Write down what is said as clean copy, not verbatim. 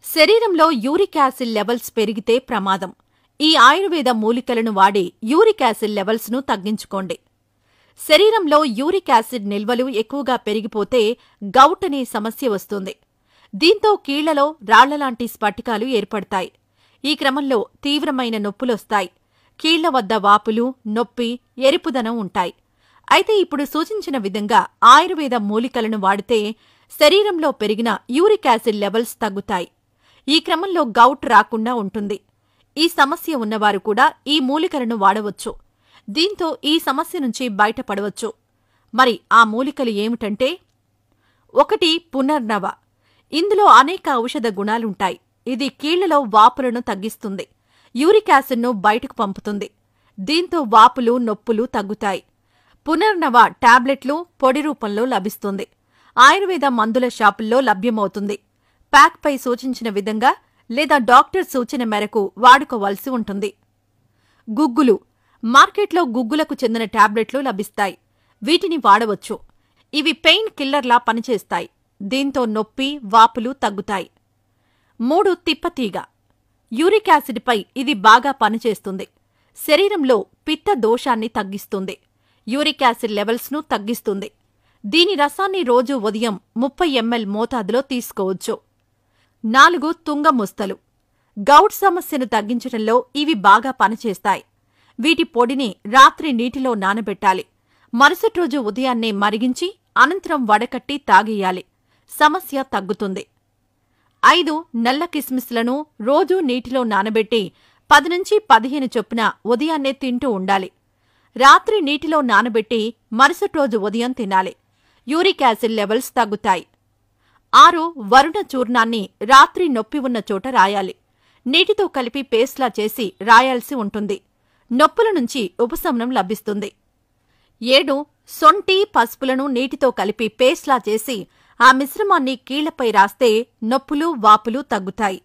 శరీరంలో uric acid levels పెరిగితే ప్రమాదం. ఈ ఆయుర్వేద మూలికలను వాడి యూరిక్ యాసిడ్ లెవెల్స్ ను తగ్గించుకోండి. శరీరంలో యూరిక్ యాసిడ్ నిల్వలు ఎక్కువగా పెరిగిపోతే గౌట్ అనే సమస్య వస్తుంది. దీంతో కీళ్లలో రాళ్లలాంటి స్ఫటికాలు ఏర్పడతాయి. ఈ క్రమంలో తీవ్రమైన నొప్పులొస్తాయి. కీళ్ల వద్ద వాపులు, నొప్పి, ఎరుపుదనం ఉంటాయి. అయితే ఇప్పుడు సూచించిన విధంగా ఆయుర్వేద మూలికలను వాడితే శరీరంలో పెరిగిన యూరిక్ యాసిడ్ లెవెల్స్ తగ్గుతాయి. ఈ క్రమంలో గౌట్ రాకుండా ఉంటుంది. ఈ సమస్య ఉన్నవారు కూడా ఈ మూలికలను వాడవచ్చు. దీంతో ఈ సమస్య నుంచి బయటపడవచ్చు. మరి ఆ మూలికలు ఏమిటంటే, 1. పునర్నవ. ఇందులో అనేక ఔషధ గుణాలుంటాయి. ఇది కీళ్లలో వాపులను తగ్గిస్తుంది. యూరిక్ యాసిడ్ను బయటకు పంపుతుంది. దీంతో వాపులు, నొప్పులు తగ్గుతాయి. పునర్నవ టాబ్లెట్లు పొడి రూపంలో లభిస్తుంది. ఆయుర్వేద మందుల షాపుల్లో లభ్యమవుతుంది. ప్యాక్పై సూచించిన విధంగా లేదా డాక్టర్ సూచన మేరకు వాడుకోవాల్సి ఉంటుంది. గుగ్గులు. మార్కెట్లో గుగ్గులకు చెందిన టాబ్లెట్లు లభిస్తాయి. వీటిని వాడవచ్చు. ఇవి పెయిన్ కిల్లర్లా పనిచేస్తాయి. దీంతో నొప్పి, వాపులు తగ్గుతాయి. 3. తిప్పతీగ. యూరిక్ యాసిడ్పై ఇది బాగా పనిచేస్తుంది. శరీరంలో పిత్త దోషాన్ని తగ్గిస్తుంది. యూరిక్ యాసిడ్ లెవెల్స్ను తగ్గిస్తుంది. దీని రసాన్ని రోజూ ఉదయం 30 ml మోతాదులో తీసుకోవచ్చు. 4. తుంగముస్తలు. గౌట్ సమస్యను తగ్గించడంలో ఇవి బాగా పనిచేస్తాయి. వీటి పొడిని రాత్రి నీటిలో నానబెట్టాలి. మరుసటి రోజు ఉదయాన్నే మరిగించి అనంతరం వడకట్టి తాగేయాలి. సమస్య తగ్గుతుంది. 5. నల్ల కిస్మిస్లను రోజూ నీటిలో నానబెట్టి 10 నుంచి 15 చొప్పున ఉదయాన్నే తింటూ ఉండాలి. రాత్రి నీటిలో నానబెట్టి మరుసటి రోజు ఉదయం తినాలి. యూరిక్ యాసిడ్ లెవెల్స్ తగ్గుతాయి. 6. వరుణ చూర్ణాన్ని రాత్రి నొప్పి ఉన్న చోట రాయాలి. నీటితో కలిపి పేస్ట్లా చేసి రాయాల్సి ఉంటుంది. నొప్పుల నుంచి ఉపశమనం లభిస్తుంది. 7. సొంటి, పసుపులను నీటితో కలిపి పేస్ట్లా చేసి ఆ మిశ్రమాన్ని కీళ్లపై రాస్తే నొప్పులు, వాపులు తగ్గుతాయి.